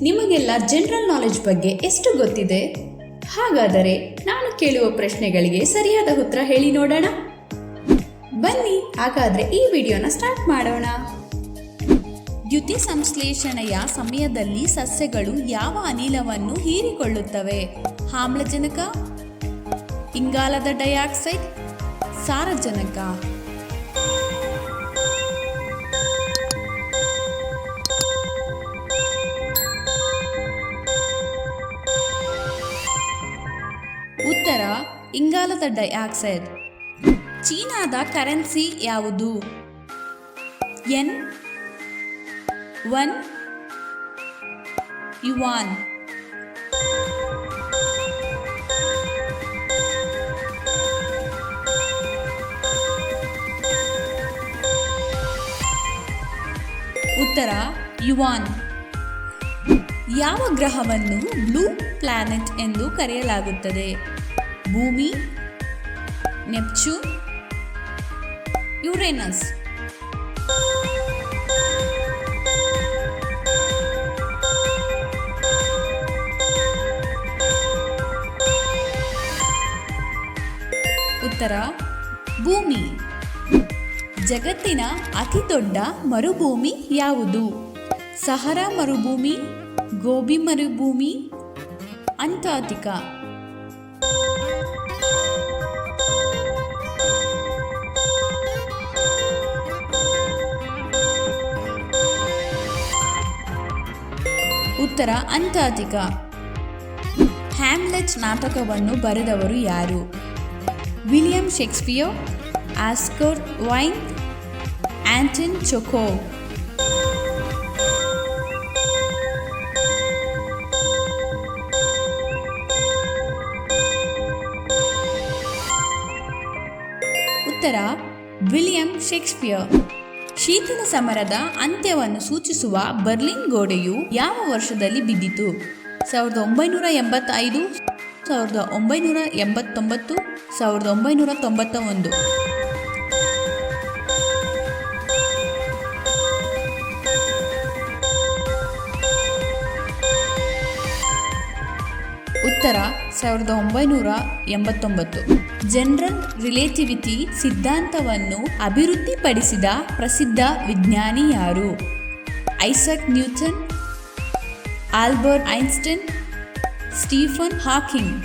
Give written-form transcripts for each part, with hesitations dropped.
ನಿಮಗೆಲ್ಲ general knowledge ಬಗ್ಗೆ ಎಷ್ಟು ಗೊತ್ತಿದೆ? ಹಾಗಾದರೆ ನಾನು ಕೇಳುವ ಪ್ರಶ್ನೆಗಳಿಗೆ ಸರಿಯಾದ ಉತ್ತರ ಹೇಳಿ ನೋಡೋಣ. ಬನ್ನಿ ಹಾಗಾದರೆ ಈ ವಿಡಿಯೋನ ಸ್ಟಾರ್ಟ್ ಮಾಡೋಣ. ದ್ಯುತಿ ಸಂಶ್ಲೇಷಣೆಯ ಸಮಯದಲ್ಲಿ ಸಸ್ಯಗಳು ಯಾವ ಅನಿಲವನ್ನು ಹೀರಿಕೊಳ್ಳುತ್ತವೆ? ಆಮ್ಲಜನಕ, ಇಂಗಾಲದ ಡೈಆಕ್ಸೈಡ್, ಸಾರಜನಕ. ಉತ್ತರ ಇಂಗಾಲದ ಡೈಆಕ್ಸೈಡ್. ಚೀನಾದ ಕರೆನ್ಸಿ ಯಾವುದು? ಯೆನ್, ಯುವಾನ್. ಉತ್ತರ ಯುವಾನ್. ಯಾವ ಗ್ರಹವನ್ನು ಬ್ಲೂ ಪ್ಲಾನೆಟ್ ಎಂದು ಕರೆಯಲಾಗುತ್ತದೆ? ಭೂಮಿ, ನೆಪ್ಚೂನ್, ಯುರೇನಸ್. ಉತ್ತರ ಭೂಮಿ. ಜಗತ್ತಿನ ಅತಿ ದೊಡ್ಡ ಮರುಭೂಮಿ ಯಾವುದು? ಸಹರಾ ಮರುಭೂಮಿ, ಗೋಬಿ ಮರುಭೂಮಿ, ಅಂಟಾರ್ಟಿಕಾ. ಉತ್ತರ ಅಂಟಾರ್ಟಿಕಾ. ಹ್ಯಾಮ್ಲೆಟ್ ನಾಟಕವನ್ನು ಬರೆದವರು ಯಾರು? William Shakespeare, Oscar Wilde, Anton Chekhov. ಉತ್ತರ ವಿಲಿಯಂ ಶೇಕ್ಸ್ಪಿಯರ್. ಶೀತಲ ಸಮರದ ಅಂತ್ಯವನ್ನು ಸೂಚಿಸುವ ಬರ್ಲಿನ್ ಗೋಡೆಯು ಯಾವ ವರ್ಷದಲ್ಲಿ ಬಿದ್ದಿತು? 1985, 1989, 1991. ಉತ್ತರ 1989. ಜನರಲ್ ರಿಲೇಟಿವಿಟಿ ಸಿದ್ಧಾಂತವನ್ನು ಅಭಿವೃದ್ಧಿಪಡಿಸಿದ ಪ್ರಸಿದ್ಧ ವಿಜ್ಞಾನಿ ಯಾರು? Isaac Newton, Albert Einstein, Stephen Hawking.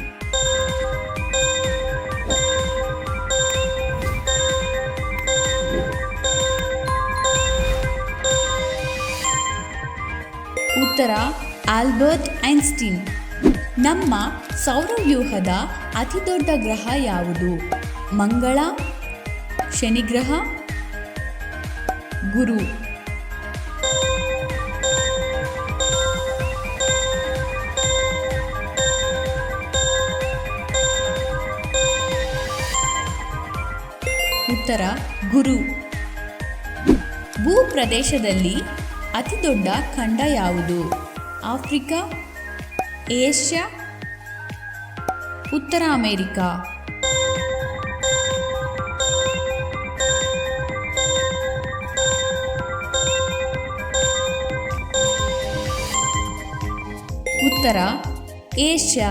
ಉತ್ತರ ಆಲ್ಬರ್ಟ್ ಐನ್ಸ್ಟೀನ್. ನಮ್ಮ ಸೌರವ್ಯೂಹದ ಅತಿದೊಡ್ಡ ಗ್ರಹ ಯಾವುದು? ಮಂಗಳ, ಶನಿಗ್ರಹ, ಗುರು. ಉತ್ತರ ಗುರು. ಭೂಪ್ರದೇಶದಲ್ಲಿ ಅತಿದೊಡ್ಡ ಖಂಡ ಯಾವುದು? ಆಫ್ರಿಕಾ, ಏಷ್ಯಾ, ಉತ್ತರ ಅಮೆರಿಕಾ. ಉತ್ತರ ಏಷ್ಯಾ.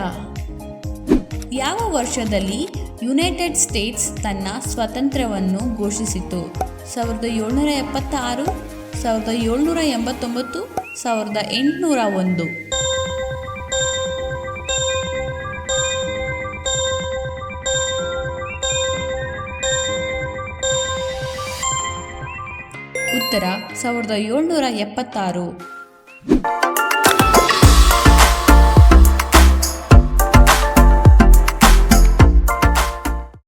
ಯಾವ ವರ್ಷದಲ್ಲಿ ಯುನೈಟೆಡ್ ಸ್ಟೇಟ್ಸ್ ತನ್ನ ಸ್ವಾತಂತ್ರ್ಯವನ್ನು ಘೋಷಿಸಿತು? 1776, 1789, 1801. ಉತ್ತರ 1776.